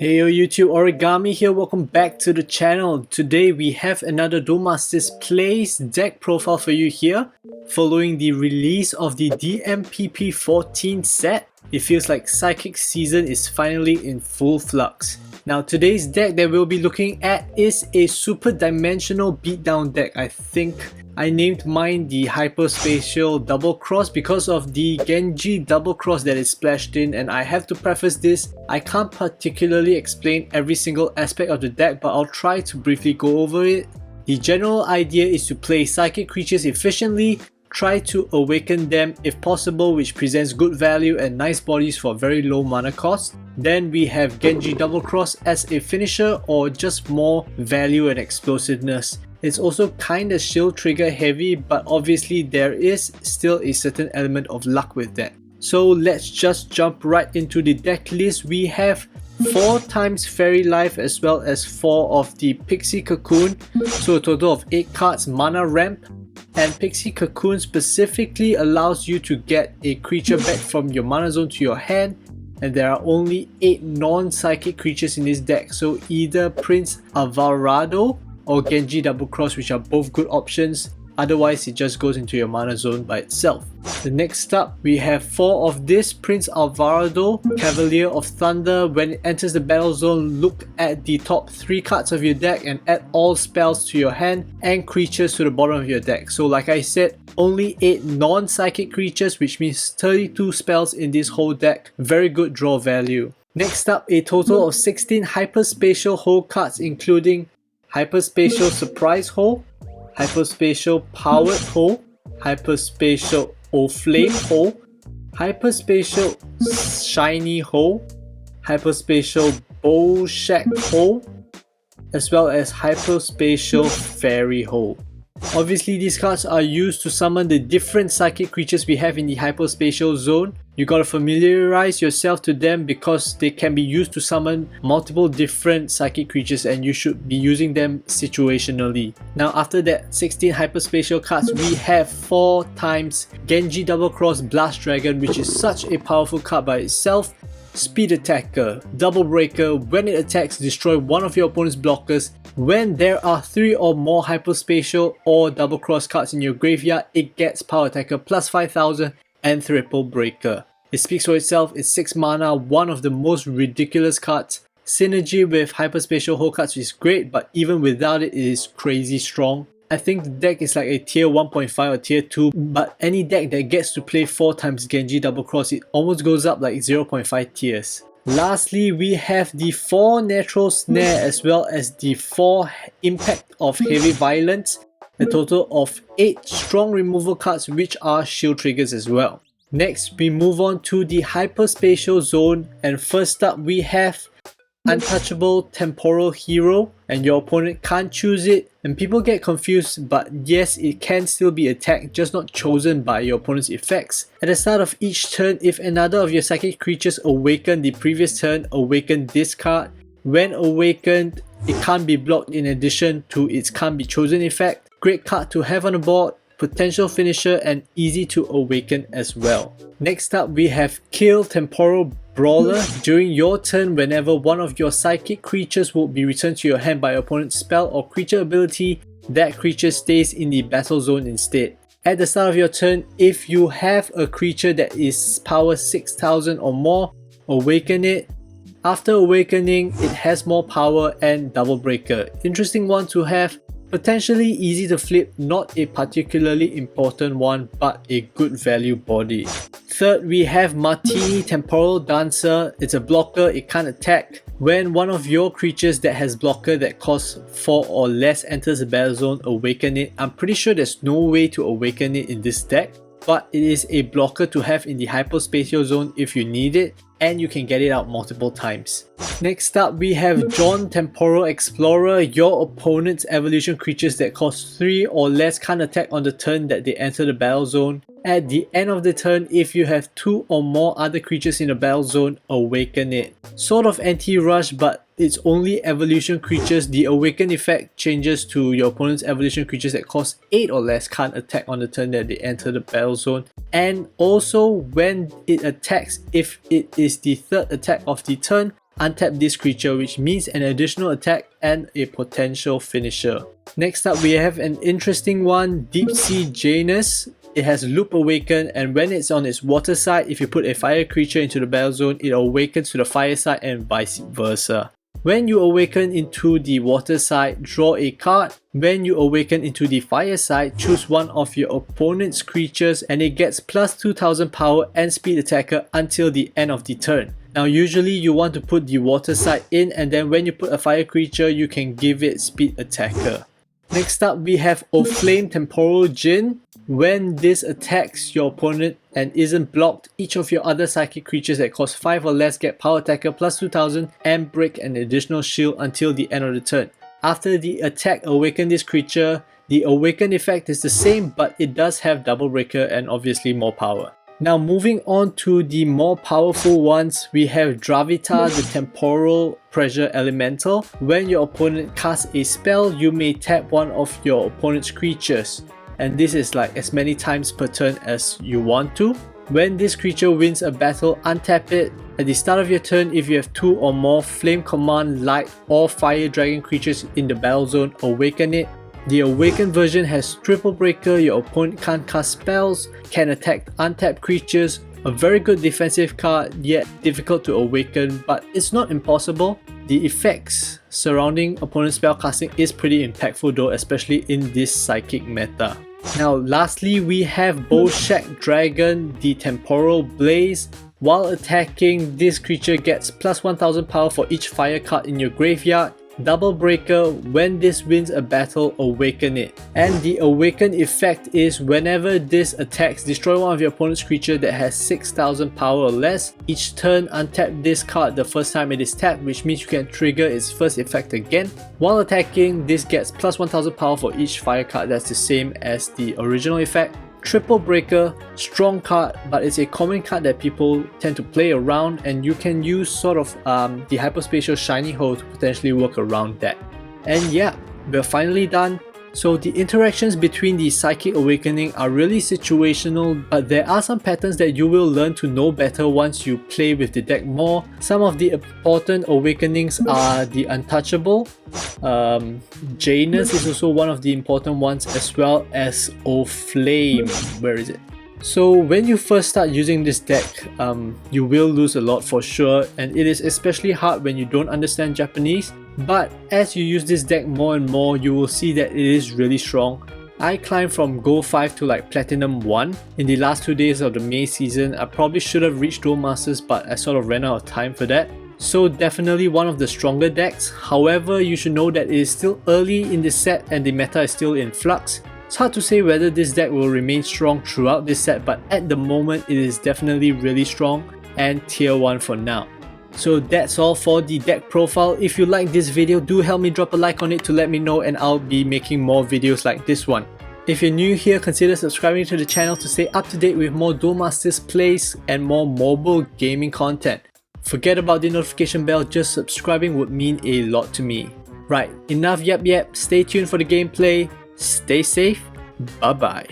Hey yo YouTube, Origami here, welcome back to the channel. Today we have another Duel Masters PLAY'S deck profile for you here. Following the release of the DMPP 14 set, it feels like Psychic season is finally in full flux. Now today's deck that we'll be looking at is a super dimensional beatdown deck. I think I named mine the Hyperspatial Double Cross because of the Genji Double Cross that is splashed in, and I have to preface this, I can't particularly explain every single aspect of the deck, but I'll try to briefly go over it. The general idea is to play Psychic creatures efficiently, try to awaken them if possible, which presents good value and nice bodies for very low mana cost. Then we have Genji Double Cross as a finisher or just more value and explosiveness. It's also kinda shield trigger heavy, but obviously there is still a certain element of luck with that. So let's just jump right into the deck list. We have 4 times Faerie Life as well as 4 of the Pixie Cocoon, so a total of 8 cards mana ramp. And Pixie Cocoon specifically allows you to get a creature back from your mana zone to your hand, and there are only 8 non-psychic creatures in this deck, so either Prince Avaraldo or Genji Double Cross, which are both good options. Otherwise it just goes into your mana zone by itself. The next up, we have 4 of this Prince Avaraldo, Cavalier of Thunder. When it enters the battle zone, look at the top 3 cards of your deck and add all spells to your hand and creatures to the bottom of your deck. So like I said, only 8 non-psychic creatures, which means 32 spells in this whole deck. Very good draw value. Next up, a total of 16 Hyperspatial Hole cards, including Hyperspatial Surprise Hole, Hyperspatial Powered Hole, Hyperspatial O-Flame Hole, Hyperspatial Shiny Hole, Hyperspatial Bolshack Hole, as well as Hyperspatial Faerie Hole. Obviously these cards are used to summon the different psychic creatures we have in the Hyperspatial Zone. You gotta familiarize yourself to them because they can be used to summon multiple different psychic creatures, and you should be using them situationally. Now after that 16 Hyperspatial cards, we have 4 times Genji Double Cross Blastdragon, which is such a powerful card by itself. Speed Attacker, Double Breaker. When it attacks, destroy one of your opponent's blockers. When there are 3 or more Hyperspatial or Double Cross cards in your graveyard, it gets Power Attacker plus 5000 and Triple Breaker. It speaks for itself. It's 6 mana, one of the most ridiculous cards. Synergy with Hyperspatial Hole cards is great, but even without it, it is crazy strong. I think the deck is like a tier 1.5 or tier 2, but any deck that gets to play 4 times Genji Double Cross, it almost goes up like 0.5 tiers. Lastly, we have the 4 Natural Snare as well as the 4 Impact of Heavy Violence, a total of 8 strong removal cards which are shield triggers as well. Next, we move on to the Hyperspatial Zone, and first up we have Untouchable Temporal Hero, and your opponent can't choose it, and people get confused, but yes, it can still be attacked, just not chosen by your opponent's effects. At the start of each turn, if another of your psychic creatures awaken the previous turn, awaken this card. When awakened, it can't be blocked in addition to its can't be chosen effect. Great card to have on the board, potential finisher, and easy to awaken as well. Next up, we have Kill Temporal Brawler. During your turn, whenever one of your psychic creatures will be returned to your hand by your opponent's spell or creature ability, that creature stays in the battle zone instead. At the start of your turn, if you have a creature that is power 6000 or more, awaken it. After awakening, it has more power and Double Breaker. Interesting one to have. Potentially easy to flip, not a particularly important one, but a good value body. Third, we have Martini Temporal Dancer. It's a blocker, it can't attack. When one of your creatures that has blocker that costs 4 or less enters the battle zone, awaken it. I'm pretty sure there's no way to awaken it in this deck, but it is a blocker to have in the Hyperspatial Zone if you need it, and you can get it out multiple times. Next up, we have John Temporal Explorer. Your opponent's evolution creatures that cost 3 or less can't attack on the turn that they enter the battle zone. At the end of the turn, if you have 2 or more other creatures in the battle zone, awaken it. Sort of anti-rush, but it's only evolution creatures. The awaken effect changes to your opponent's evolution creatures that cost 8 or less can't attack on the turn that they enter the battle zone. And also when it attacks, if it is the 3rd attack of the turn, untap this creature, which means an additional attack and a potential finisher. Next up, we have an interesting one, Deep Sea Janus. It has Loop Awaken, and when it's on its water side, if you put a fire creature into the battle zone, it awakens to the fire side and vice versa. When you awaken into the water side, draw a card. When you awaken into the fire side, choose one of your opponent's creatures and it gets plus 2000 power and speed attacker until the end of the turn. Now usually you want to put the water side in, and then when you put a fire creature, you can give it speed attacker. Next up, we have O'Flame Temporal Djinn. When this attacks your opponent and isn't blocked, each of your other psychic creatures that cost 5 or less get power attacker plus 2000 and break an additional shield until the end of the turn. After the attack awaken this creature, the awaken effect is the same, but it does have double breaker and obviously more power. Now moving on to the more powerful ones, we have Dravita, the Temporal Pressure Elemental. When your opponent casts a spell, you may tap one of your opponent's creatures, and this is like as many times per turn as you want to. When this creature wins a battle, untap it. At the start of your turn, if you have 2 or more Flame Command, Light or Fire Dragon creatures in the battle zone, awaken it. The awakened version has triple breaker, your opponent can't cast spells, can attack untapped creatures, a very good defensive card, yet difficult to awaken, but it's not impossible. The effects surrounding opponent spellcasting is pretty impactful though, especially in this psychic meta. Now lastly, we have Bolshack Dragon, the Temporal Blaze. While attacking, this creature gets plus 1000 power for each fire card in your graveyard. Double breaker, when this wins a battle, awaken it. And the awaken effect is whenever this attacks, destroy one of your opponent's creature that has 6000 power or less. Each turn, untap this card the first time it is tapped, which means you can trigger its first effect again. While attacking, this gets plus 1000 power for each fire card, that's the same as the original effect. Triple breaker, strong card, but it's a common card that people tend to play around, and you can use sort of the Hyperspatial Shiny Hole to potentially work around that. And yeah, we're finally done. So the interactions between the Psychic Awakening are really situational, but there are some patterns that you will learn to know better once you play with the deck more. Some of the important awakenings are the Untouchable. Janus is also one of the important ones, as well as O'Flame. Where is it? So when you first start using this deck, you will lose a lot for sure, and it is especially hard when you don't understand Japanese. But as you use this deck more and more, you will see that it is really strong. I climbed from Gold 5 to like Platinum 1 in the last 2 days of the May season. I probably should have reached Duel Masters, but I sort of ran out of time for that. So definitely one of the stronger decks. However, you should know that it is still early in the set and the meta is still in flux. It's hard to say whether this deck will remain strong throughout this set, but at the moment it is definitely really strong and tier 1 for now. So that's all for the deck profile. If you like this video, do help me drop a like on it to let me know, and I'll be making more videos like this one. If you're new here, consider subscribing to the channel to stay up to date with more Duel Masters plays and more mobile gaming content. Forget about the notification bell, just subscribing would mean a lot to me. Right, enough yep, stay tuned for the gameplay, stay safe, bye bye.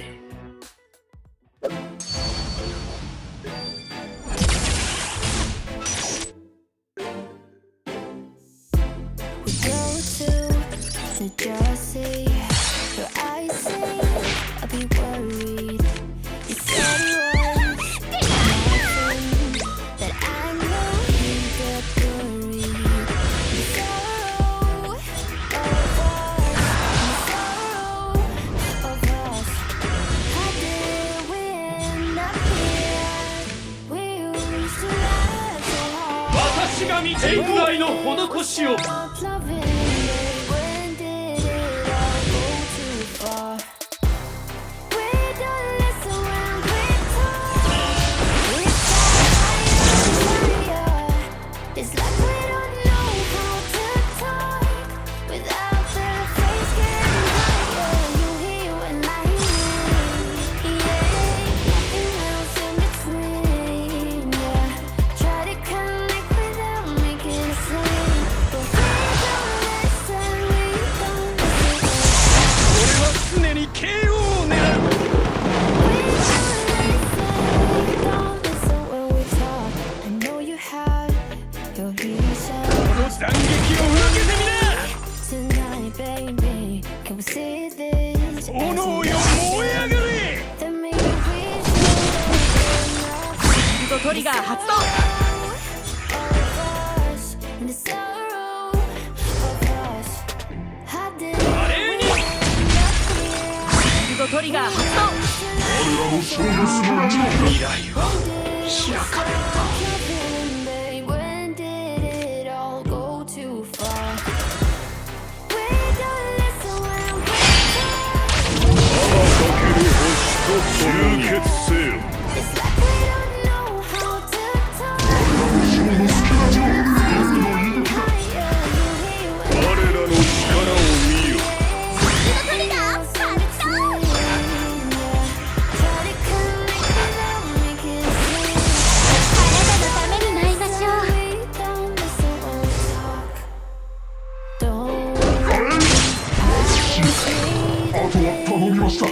トリガー発動。シールドトリガー発動。未来は開かれた。集結せよ。我らの力を見よ。あとは頼みました。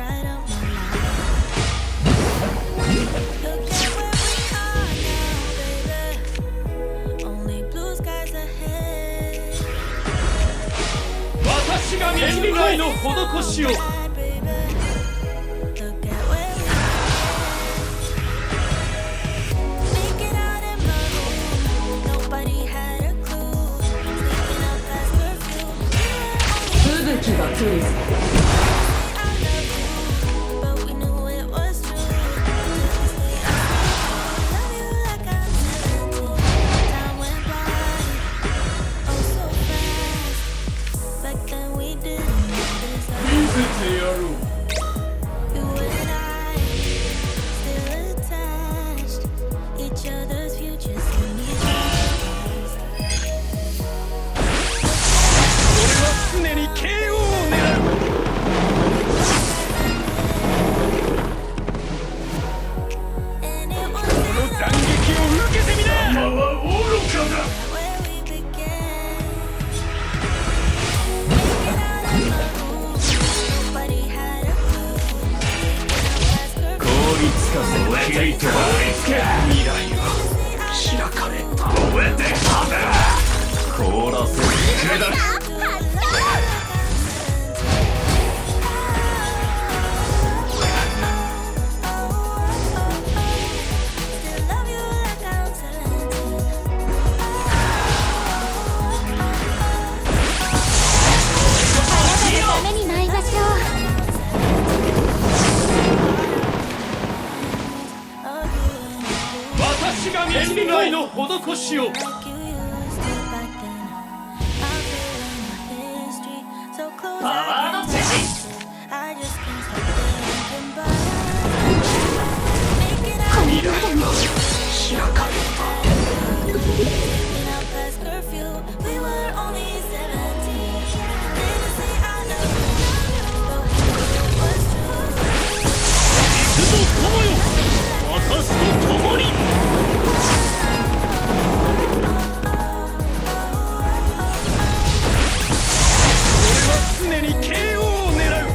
right up my line. Look at where we are now, baby. Only blue skies ahead. 私が導かいの施しを Look at where we are. Make it out in my room. Nobody had a clue. Sneaking out past curfew. 吹雪が来る I love you, but we knew it was true. Love you like I'm 17. Time went by, oh so fast. Back then we didn't know this. 見せてやろう You and I still attached. Each other's futures in each other's. 俺は常に KO を狙う And it was この斬撃を受けてみなは愚かだ where we began. Make it out of my room. Nobody had a clue. Sneaking out past curfew. 凍りつかせて切りとば未来は開かれた燃えてはめ凍らせ砕く Still love you like I'm 17. ために参りましょう。私が導かいの施しを Like you used to back then. I'm feeling my history so close. パワーの I 知識 I just can't stop thinking about Make it out 未来は開かれた Sneaking out past curfew. We were only 17. Didn't say I love you, but we knew it was true. 行くぞ友よ私と共に 俺は常に KO を狙う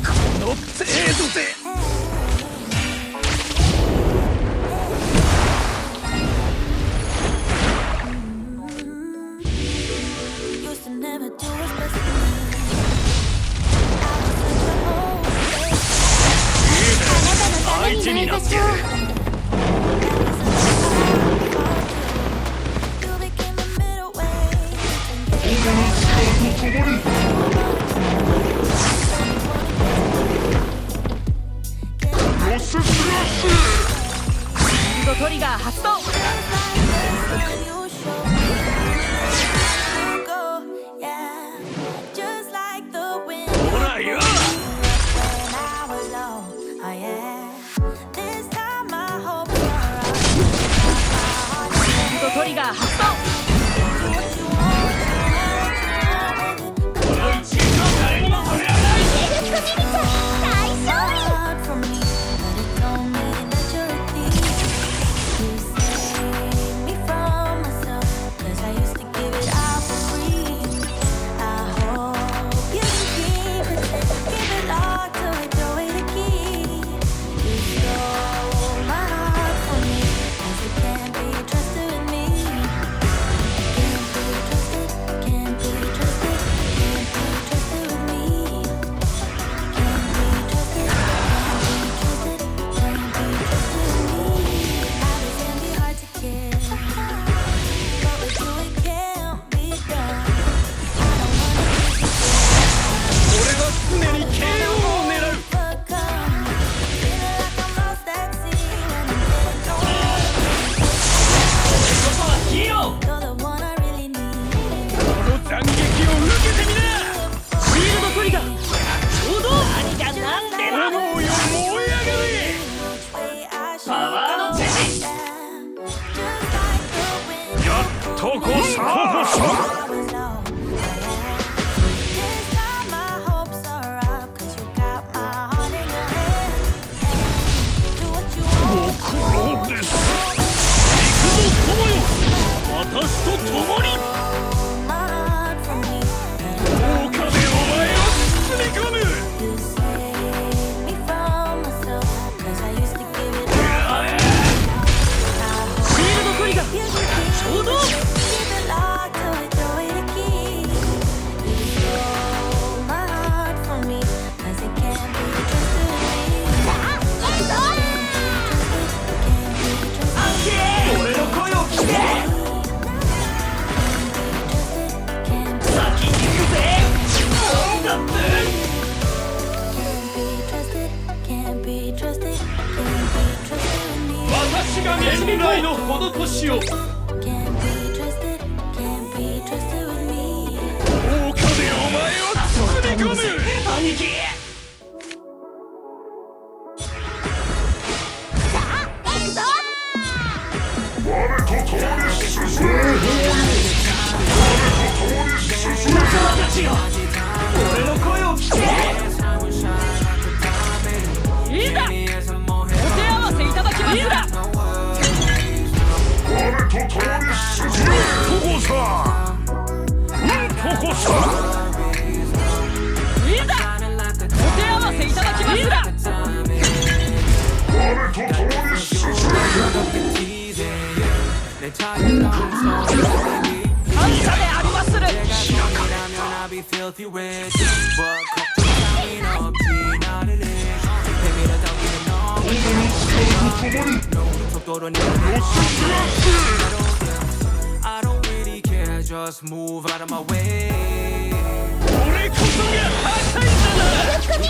この程度で Used to never do what's best for me. I was such a whole bitch. 相手になってやる You became a middle way. ロススラッシュフィールドトリガー発動 When you show me go, yeah. Just like the wind ほらよ when I was low, oh yeah. This time my hopes are up. フィールドトリガー発動 Do what you want, do what you want. この一撃は誰にも止められない Hard for me, but it don't mean that you're a thief. You save me from myself, 'cause I used to give it out for free. I hope you can keep it, keep it locked till we throw away the key. You stole my heart from me, 'cause you can't be trusted with me. Can't be trusted, can't be trusted, can't be trusted with me. Can't be trusted, can't be trusted with me. Habits can be hard to kill, but with you it can't be done. I don't wanna keep you 俺は常に KO を狙う overcome. Feeling like I'm lost at sea when I'm getting nowhere. ここはヒーロー You're the one I really need. この斬撃を受けてみなシールドトリガーちょうど何が何でも炎よ燃え上がれ Which way I should パワーの知識 go. Just like the wind. やっとこそ I was low, yeah. This time my hopes are up, 'cause you got my heart in your hand. Do what you want. 遠慮の施しを Can't be trusted with me. 大岡でお前を包み込む兄貴我と共に進め仲間たちよ俺の声を聞けいざお手合わせいただきますだ我と共に進めここさここさいざお手合わせいただきますだ我と共に進め感謝でありまする俺こそが破壊者だ